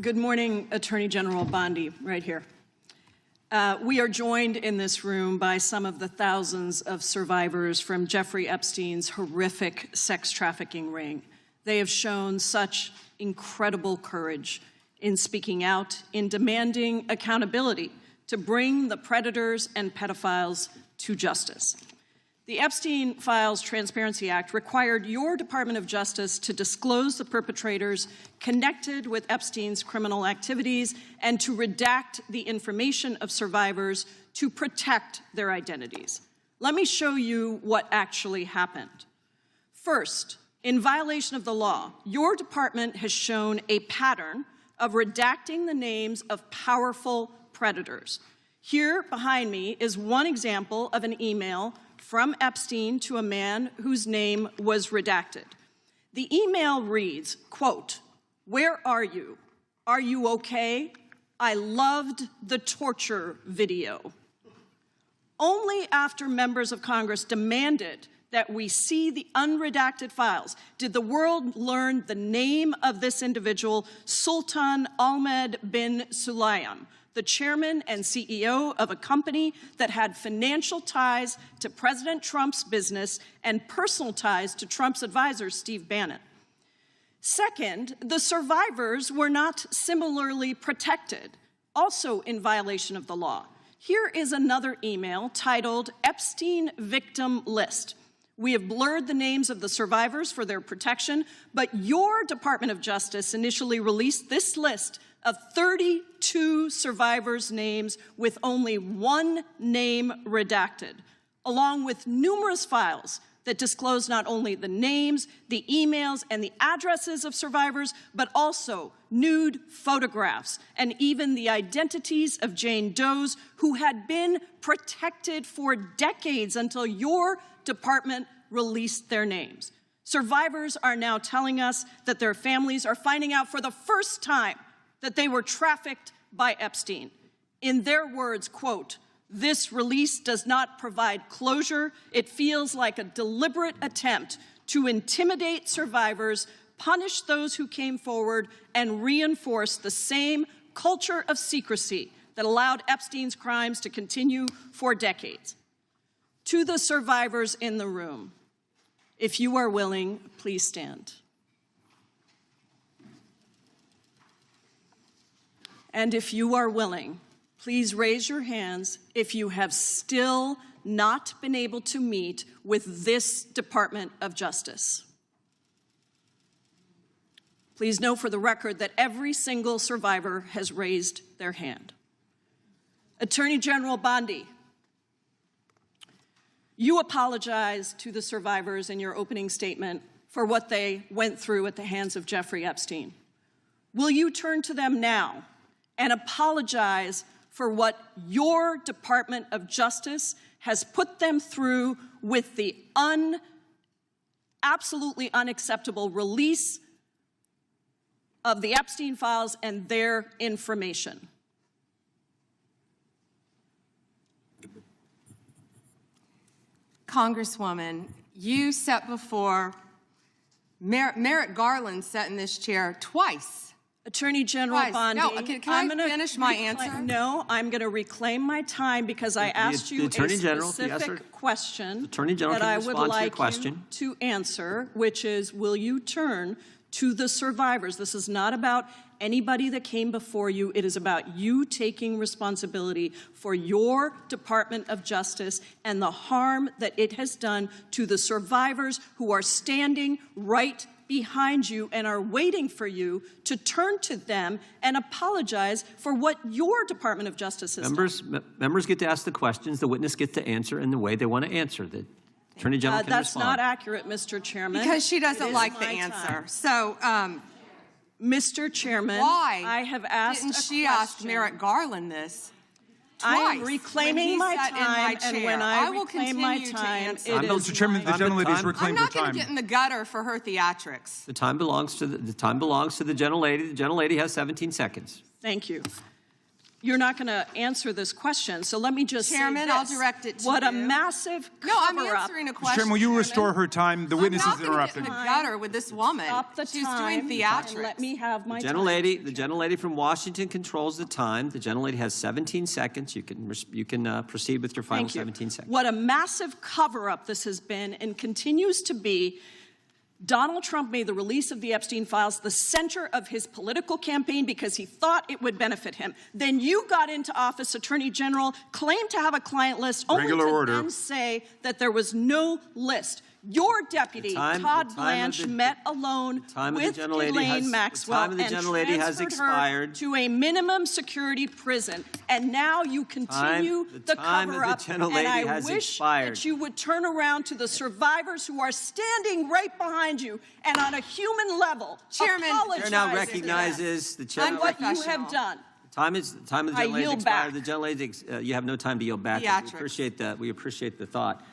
Good morning, Attorney General Bondi, right here. We are joined in this room by some of the thousands of survivors from Jeffrey Epstein's horrific sex trafficking ring. They have shown such incredible courage in speaking out, in demanding accountability to bring the predators and pedophiles to justice. The Epstein Files Transparency Act required your Department of Justice to disclose the perpetrators connected with Epstein's criminal activities and to redact the information of survivors to protect their identities. Let me show you what actually happened. First, in violation of the law, your department has shown a pattern of redacting the names of powerful predators. Here behind me is one example of an email from Epstein to a man whose name was redacted. The email reads, quote, "Where are you? Are you okay? I loved the torture video." Only after members of Congress demanded that we see the unredacted files did the world learn the name of this individual, Sultan Ahmed bin Sulayem, the chairman and CEO of a company that had financial ties to President Trump's business and personal ties to Trump's advisor, Steve Bannon. Second, the survivors were not similarly protected, also in violation of the law. Here is another email titled Epstein Victim List. We have blurred the names of the survivors for their protection, but your Department of Justice initially released this list of 32 survivors' names with only one name redacted, along with numerous files that disclose not only the names, the emails, and the addresses of survivors, but also nude photographs and even the identities of Jane Does who had been protected for decades until your department released their names. Survivors are now telling us that their families are finding out for the first time that they were trafficked by Epstein. In their words, quote, "This release does not provide closure. It feels like a deliberate attempt to intimidate survivors, punish those who came forward, and reinforce the same culture of secrecy that allowed Epstein's crimes to continue for decades." To the survivors in the room, if you are willing, please stand. And if you are willing, please raise your hands if you have still not been able to meet with this Department of Justice. Please know for the record that every single survivor has raised their hand. Attorney General Bondi, you apologized to the survivors in your opening statement for what they went through at the hands of Jeffrey Epstein. Will you turn to them now and apologize for what your Department of Justice has put them through with the absolutely unacceptable release of the Epstein files and their information? Congresswoman, you sat before, Merrick Garland sat in this chair twice. Attorney General Bondi, No, can I finish my answer? No, I'm going to reclaim my time because I asked you a specific question that I would like you to answer, which is, will you turn to the survivors? This is not about anybody that came before you. It is about you taking responsibility for your Department of Justice and the harm that it has done to the survivors who are standing right behind you and are waiting for you to turn to them and apologize for what your Department of Justice has done. Members get to ask the questions. The witness gets to answer in the way they want to answer. The Attorney General can That's respond. not accurate, Mr. Chairman. Because she doesn't like the answer. So, Mr. Chairman, why I have asked didn't she ask Merrick Garland this? I'm reclaiming my time, and when I reclaim my time, it is Mr. Chairman, the gentlelady's reclaimed her I'm not going time. to get in the gutter for her theatrics. The time belongs to the gentlelady. The gentlelady has 17 seconds. Thank you. you're not going to answer this question. So let me just Chairman, say I'll this. direct it to What you. a massive No, I'm cover-up. answering a question. Chairman, will you Chairman. restore her time? The witness is I'm not gonna get interrupted. in the gutter with this woman. Stop the She's time doing and theatrics. let me have my The time. gentlelady from Washington controls the time. The gentlelady has 17 seconds. You can proceed with your final Thank you. 17 seconds. What a massive cover-up this has been and continues to be. Donald Trump made the release of the Epstein files the center of his political campaign because he thought it would benefit him. Then you got into office, Attorney General, claimed to have a client list, only Regular to order. then say that there was no list. Your deputy, Todd Blanche, met alone with Ghislaine Maxwell and transferred her to a minimum security prison. And now you continue the cover-up. And I wish that you would turn around to the survivors who are standing right behind you and on a human level Chairman, apologize The chair now to them recognizes the chair. on what you have done. Time of the I gentlelady yield expired. back. The gentlelady, you have no time to yield back. Theatrics. We appreciate the thought.